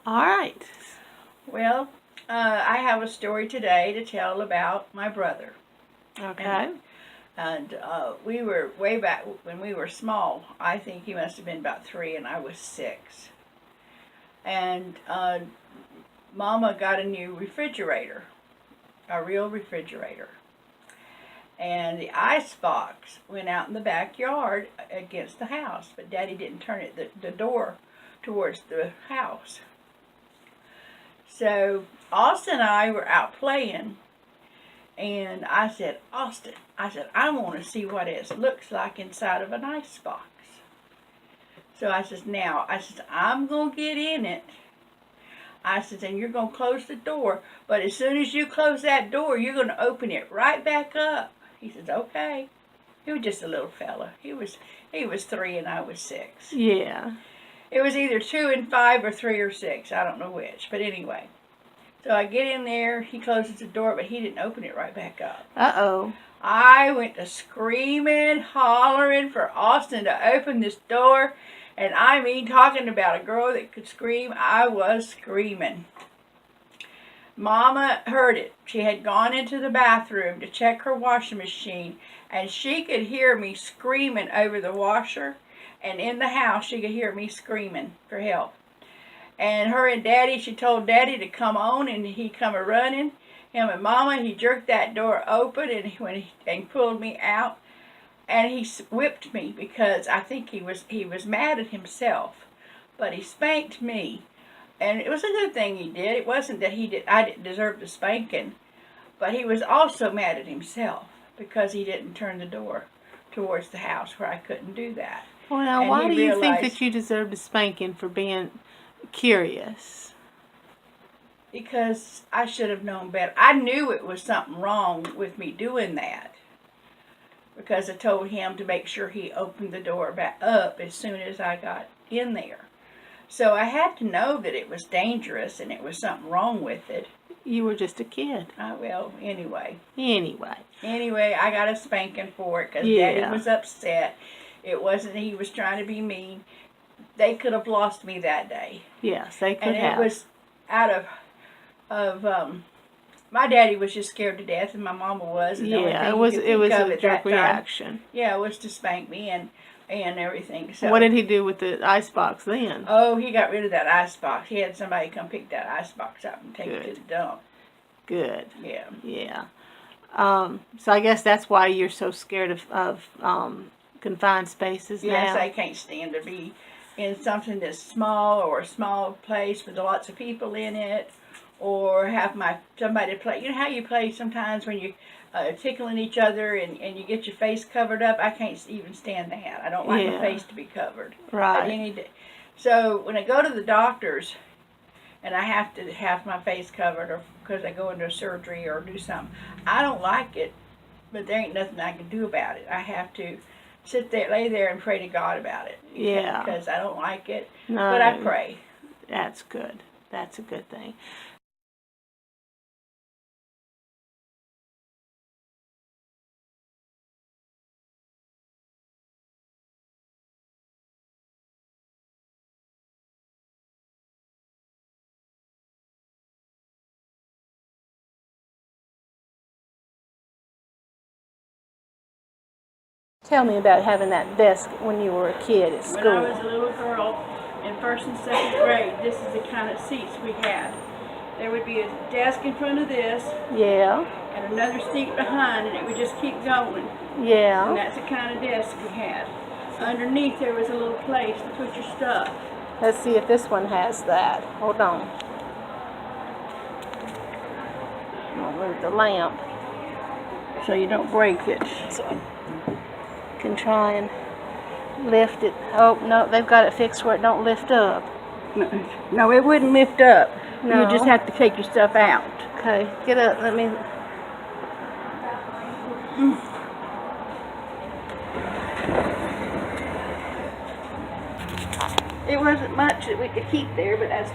All right. Well, I have a story today to tell about my brother. Okay. And we were way back when we were small. I think he must have been about 3 and I was 6. And Mama got a new refrigerator, a real refrigerator. And the ice box went out in the backyard against the house, but Daddy didn't turn the door towards the house. So Austin and I were out playing, and I said, Austin, I want to see what it looks like inside of an ice box. So I said, I'm going to get in it. I said, and you're going to close the door, but as soon as you close that door, you're going to open it right back up. He says, okay. He was just a little fella. He was 3 and I was 6. Yeah. It was either 2 and 5 or 3 or 6. I don't know which. But anyway. So I get in there. He closes the door, but he didn't open it right back up. Uh-oh. I went to screaming, hollering for Austin to open this door. And I mean, talking about a girl that could scream, I was screaming. Mama heard it. She had gone into the bathroom to check her washing machine, and she could hear me screaming over the washer. And in the house, she could hear me screaming for help. And her and Daddy, she told Daddy to come on, and he come a-running. Him and Mama, he jerked that door open and pulled me out. And he whipped me because I think he was mad at himself. But he spanked me. And it was a good thing he did. It wasn't that I didn't deserve the spanking. But he was also mad at himself because he didn't turn the door towards the house where I couldn't do that. Well, now, why do you think that you deserved a spanking for being curious? Because I should have known better. I knew it was something wrong with me doing that. Because I told him to make sure he opened the door back up as soon as I got in there. So I had to know that it was dangerous and it was something wrong with it. You were just a kid. Anyway. Anyway, I got a spanking for it because Yeah. Daddy was upset. It wasn't he was trying to be mean. They could have lost me that day. Yes, they could and have. And it was out of my daddy was just scared to death, and my mama was. And yeah, it was a jerk reaction. Yeah, it was to spank me and everything. So what did he do with the icebox then? Oh, he got rid of that icebox. He had somebody come pick that icebox up and take it to the dump. Good. Yeah. Yeah. So I guess that's why you're so scared of confined spaces now. Yes, I can't stand to be in something that's small or a small place with lots of people in it, or have somebody play. You know how you play sometimes when you tickling each other and you get your face covered up? I can't even stand that. I don't like my face to be covered. Right. So when I go to the doctors and I have to have my face covered, or because I go into surgery or do something, I don't like it, but there ain't nothing I can do about it. I have to lay there and pray to God about it. Yeah. Because I don't like it. No. But I pray. That's good. That's a good thing. Tell me about having that desk when you were a kid at school. When I was a little girl in 1st and 2nd grade, this is the kind of seats we had. There would be a desk in front of this. Yeah. And another seat behind, and it would just keep going. Yeah. And that's the kind of desk we had. Underneath there was a little place to put your stuff. Let's see if this one has that. Hold on. I'm going to move the lamp so you don't break it. So I can try and lift it. Oh, no, they've got it fixed where it don't lift up. No, it wouldn't lift up. No. You just have to take your stuff out. Okay, get up. Let me... It wasn't much that we could keep there, but that's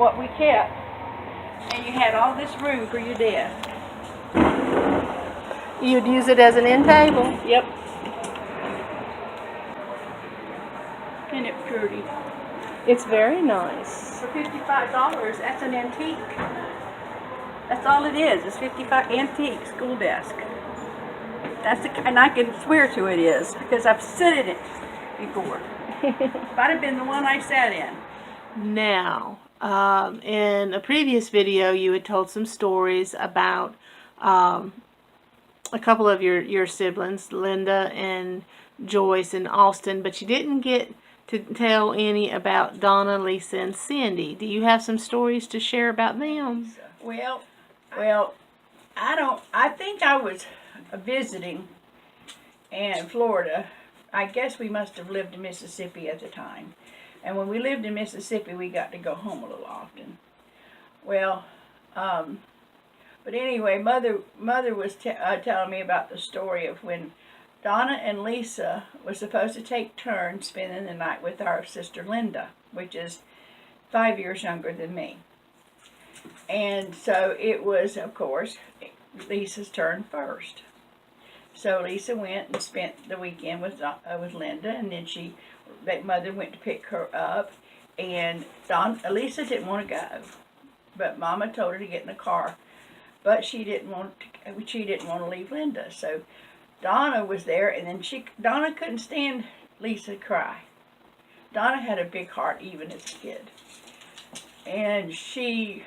what we kept. And you had all this room for your desk. You'd use it as an end table? Yep. And it's pretty. It's very nice. For $55, that's an antique. That's all it is. It's 55 antique school desk. And I can swear to it is because I've sat in it before. Might have been the one I sat in. Now, in a previous video, you had told some stories about a couple of your siblings, Linda and Joyce and Austin, but you didn't get to tell any about Donna, Lisa, and Cindy. Do you have some stories to share about them? Well, I think I was visiting in Florida. I guess we must have lived in Mississippi at the time. And when we lived in Mississippi, we got to go home a little often. Well, but anyway, Mother was telling me about the story of when Donna and Lisa were supposed to take turns spending the night with our sister Linda, which is 5 years younger than me. And so it was, of course, Lisa's turn first. So Lisa went and spent the weekend with Linda, and then Mother went to pick her up, and Lisa didn't want to go, but Mama told her to get in the car, but she didn't want to leave Linda. So Donna was there, and then Donna couldn't stand Lisa to cry. Donna had a big heart even as a kid, and she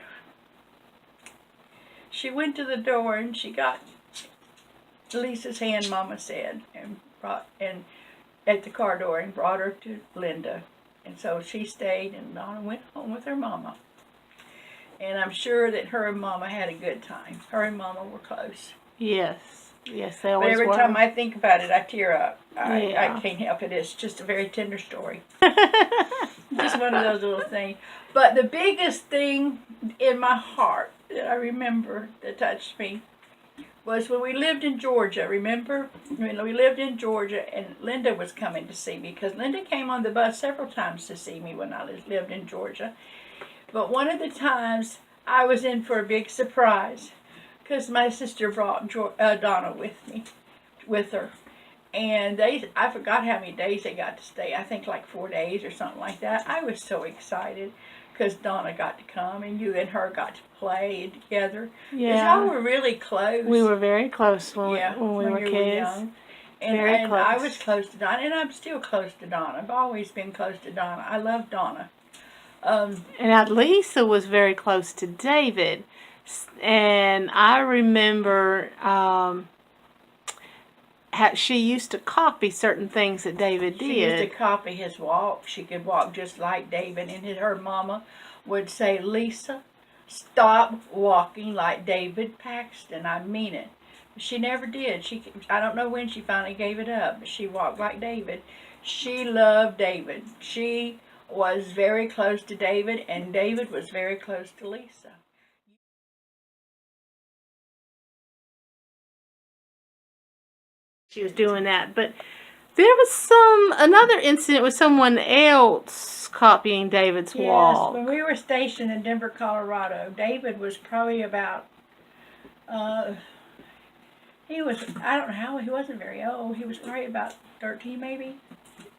went to the door and she got Lisa's hand, Mama said, and at the car door and brought her to Linda. And so she stayed, and Donna went home with her mama. And I'm sure that her and Mama had a good time. Her and Mama were close. Yes, they always But every were. time I think about it, I tear up. I can't help it. It's just a very tender story. Just one of those little things. But the biggest thing in my heart that I remember that touched me was when we lived in Georgia, remember? When we lived in Georgia, and Linda was coming to see me, because Linda came on the bus several times to see me when I lived in Georgia. But one of the times, I was in for a big surprise, because my sister brought Donna with her. And I forgot how many days they got to stay. I think like 4 days or something like that. I was so excited, because Donna got to come, and you and her got to play together. Yeah. Y'all were really close. We were very close when we were kids. Were young. And close. I was close to Donna, and I'm still close to Donna. I've always been close to Donna. I love Donna. And Lisa was very close to David. And I remember how she used to copy certain things that David did. She used to copy his walk. She could walk just like David. And her mama would say, Lisa, stop walking like David Paxton. I mean it. She never did. I don't know when she finally gave it up, but she walked like David. She loved David. She was very close to David, and David was very close to Lisa. She was doing that, but there was another incident with someone else copying David's walk. Yes, when we were stationed in Denver, Colorado, David was probably about, I don't know how, he wasn't very old. He was probably about 13 maybe,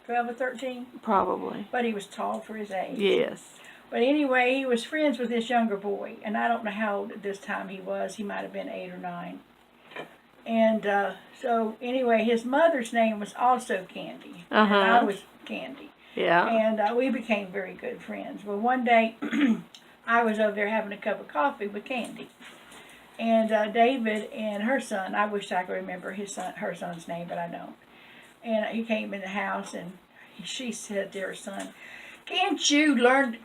12 or 13. Probably. But he was tall for his age. Yes. But anyway, he was friends with this younger boy, and I don't know how old at this time he was. He might have been 8 or 9. And so anyway, his mother's name was also Candy, and I was Candy. Yeah. And we became very good friends. Well, one day, I was over there having a cup of coffee with Candy. And David and her son, I wish I could remember her son's name, but I don't. And he came in the house, and she said to her son, can't you learn,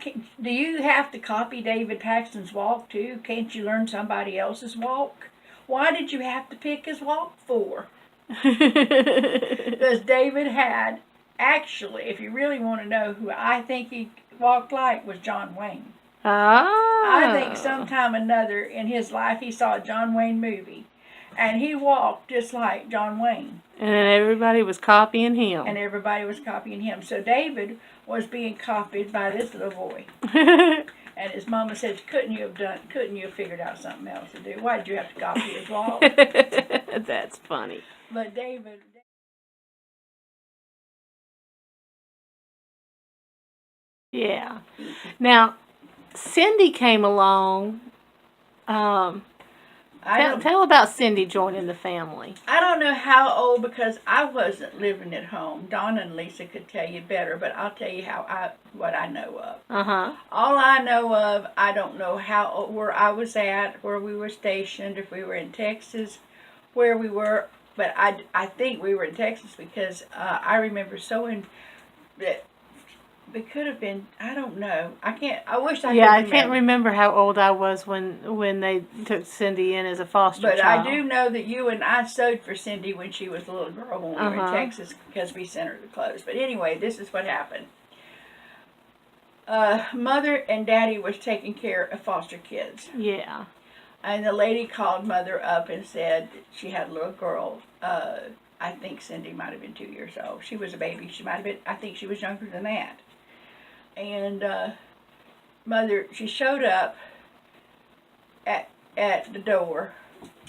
do you have to copy David Paxton's walk too? Can't you learn somebody else's walk? Why did you have to pick his walk for? Because David had, actually, if you really want to know who I think he walked like, was John Wayne. I think sometime or another in his life he saw a John Wayne movie, and he walked just like John Wayne. And then everybody was copying him. So David was being copied by this little boy. And his mama said, couldn't you have figured out something else to do? Why did you have to copy his walk? That's funny. But David... Yeah. Now, Cindy came along. Tell about Cindy joining the family. I don't know how old, because I wasn't living at home. Donna and Lisa could tell you better, but I'll tell you what I know of. All I know of, I don't know where I was at, where we were stationed, if we were in Texas, where we were. But I think we were in Texas, because I remember sewing that. It could have been. I don't know. I can't. I wish I. Yeah, could I remember. can't remember how old I was when they took Cindy in as a foster But child. I do know that you and I sewed for Cindy when she was a little girl when we were in Texas, because we sent her the clothes. But anyway, this is what happened. Mother and Daddy was taking care of foster kids. Yeah. And the lady called Mother up and said she had a little girl. I think Cindy might have been 2 years old. She was a baby. She might have been. I think she was younger than that. And Mother, she showed up at the door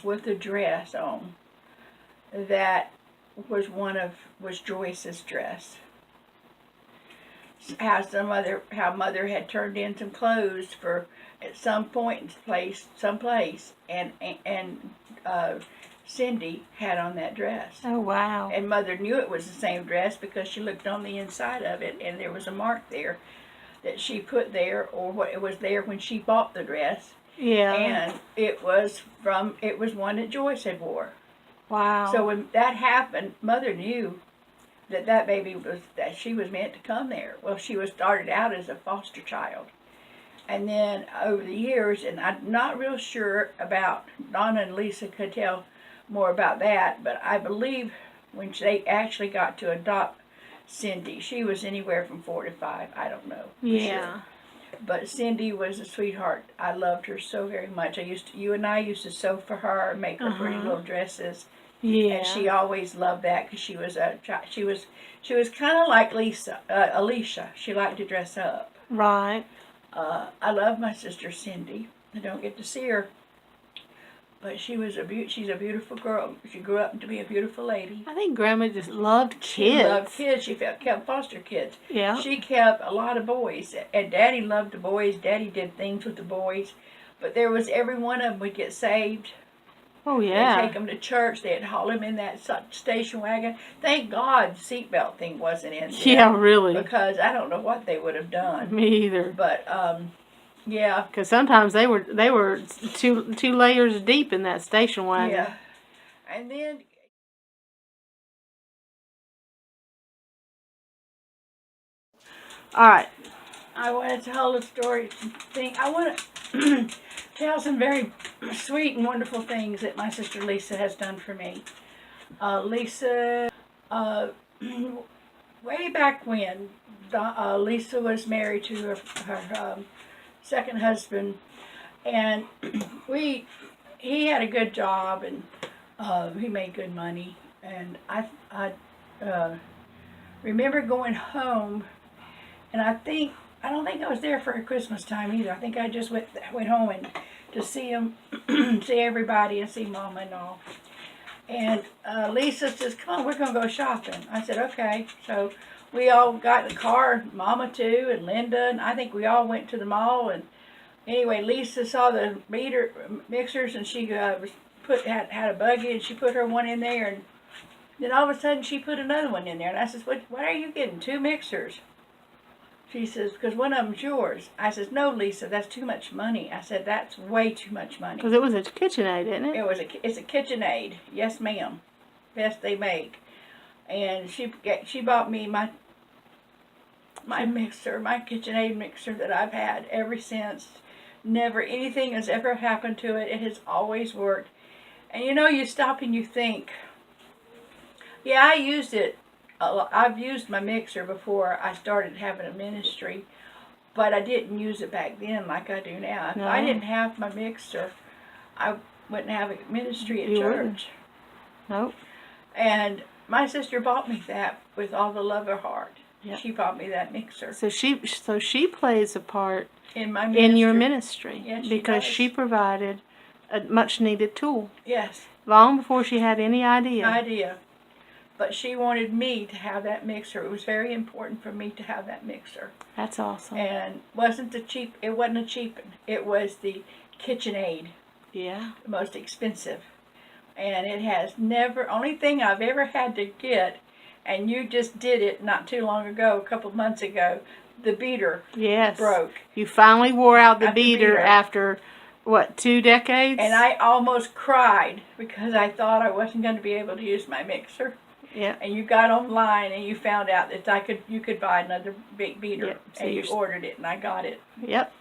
with a dress on that was Joyce's dress. How Mother had turned in some clothes for at some point someplace, and Cindy had on that dress. Oh, wow. And Mother knew it was the same dress because she looked on the inside of it, and there was a mark there that she put there, or what it was there when she bought the dress. Yeah. And it was one that Joyce had wore. Wow. So when that happened, Mother knew that baby that she was meant to come there. Well, she was started out as a foster child. And then over the years, and I'm not real sure about, Donna and Lisa could tell more about that, but I believe when they actually got to adopt Cindy, she was anywhere from 4 to 5. I don't know. Yeah. Sure. But Cindy was a sweetheart. I loved her so very much. You and I used to sew for her and make her pretty little dresses. Yeah. And she always loved that, because she was kind of like Alicia. She liked to dress up. Right. I love my sister Cindy. I don't get to see her, but she's a beautiful girl. She grew up to be a beautiful lady. I think Grandma just loved kids. She loved kids. She kept foster kids. Yeah. She kept a lot of boys, and Daddy loved the boys. Daddy did things with the boys, but there was every one of them would get saved. Oh, yeah. They'd take them to church. They'd haul them in that station wagon. Thank God the seatbelt thing wasn't in there. Yeah, really. Because I don't know what they would have done. Me either. But yeah. Because sometimes they were two layers deep in that station wagon. Yeah. And then all right. I want to tell a story. I want to tell some very sweet and wonderful things that my sister Lisa has done for me. Lisa, way back when, Lisa was married to her second husband, and he had a good job, and he made good money. And I remember going home, and I don't think I was there for Christmas time either. I think I just went home and to see him, see everybody, and see Mama and all. And Lisa says, "Come on, we're gonna go shopping." I said, "Okay." So we all got in the car, Mama too, and Linda, and I think we all went to the mall. And anyway, Lisa saw the mixers, and she had a buggy, and she put her one in there, and then all of a sudden she put another one in there. And I says, "What are you getting? 2 mixers?" She says, "Because one of them's yours." I says, "No, Lisa, that's too much money." I said, "That's way too much money." Because it was a KitchenAid, isn't it? It's a KitchenAid. Yes, ma'am. Best they make. And she bought me my mixer, my KitchenAid mixer that I've had ever since. Never anything has ever happened to it. It has always worked. And you stop and you think, yeah, I used it. I've used my mixer before I started having a ministry, but I didn't use it back then like I do now. If I didn't have my mixer, I wouldn't have a ministry at church. Nope. And my sister bought me that with all the love of her heart. Yep. She bought me that mixer. So she plays a part in my ministry. In your ministry. Yes, because she provided a much needed tool. Yes. Long before she had any idea. but she wanted me to have that mixer. It was very important for me to have that mixer. That's awesome. And it wasn't a cheap one. It was the KitchenAid. Yeah. The most expensive. And it has never, only thing I've ever had to get, and you just did it not too long ago, a couple months ago, the beater broke. You finally wore out the beater after, what, 2 decades? And I almost cried because I thought I wasn't going to be able to use my mixer. Yeah. And you got online and you found out that you could buy another big beater. Yep. So and you ordered it and I got it. Yep.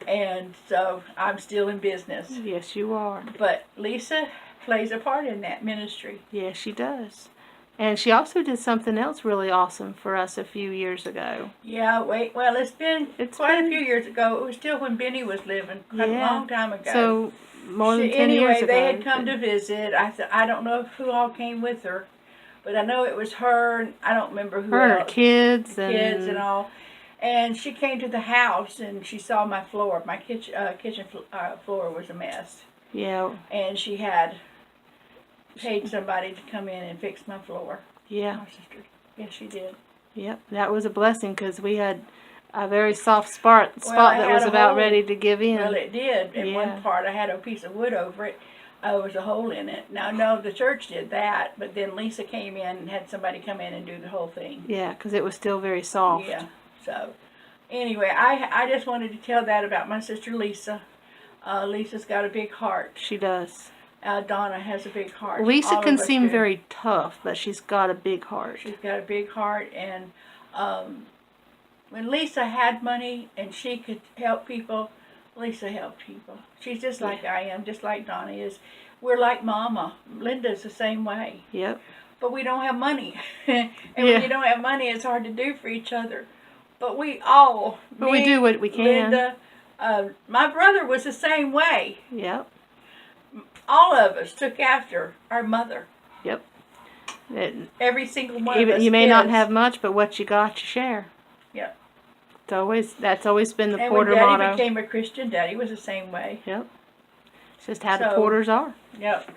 And so I'm still in business. Yes, you are. But Lisa plays a part in that ministry. Yes, she does. And she also did something else really awesome for us a few years ago. Yeah, well, it's been quite a few years ago. It was still when Benny was living, quite a long time ago. So, more than 10 years ago. Anyway, they had come to visit. I don't know who all came with her, but I know it was her, and I don't remember who else. Her and her kids. Kids and all. And she came to the house, and she saw my floor. My kitchen floor was a mess. Yeah. And she had paid somebody to come in and fix my floor. Yeah. My sister. Yes, she did. Yep. That was a blessing because we had a very soft spot that was about ready to give in. Well, it did. In one part, I had a piece of wood over it. There was a hole in it. Now, no, the church did that, but then Lisa came in and had somebody come in and do the whole thing. Yeah, because it was still very soft. Yeah. So, anyway, I just wanted to tell that about my sister Lisa. Lisa's got a big heart. She does. Donna has a big heart. Lisa can seem very tough, but she's got a big heart. She's got a big heart, and when Lisa had money and she could help people, Lisa helped people. She's just like I am, just like Donna is. We're like Mama. Linda's the same way. Yep. But we don't have money. And when you don't have money, it's hard to do for each other. But we all, we do what we can. Linda, my brother was the same way. Yep. All of us took after our mother. Yep. Every single one of us. You may not have much, but what you got, you share. Yep. That's always been the Porter motto. And when Daddy became a Christian, Daddy was the same way. Yep. It's just how the Porters are. Yep.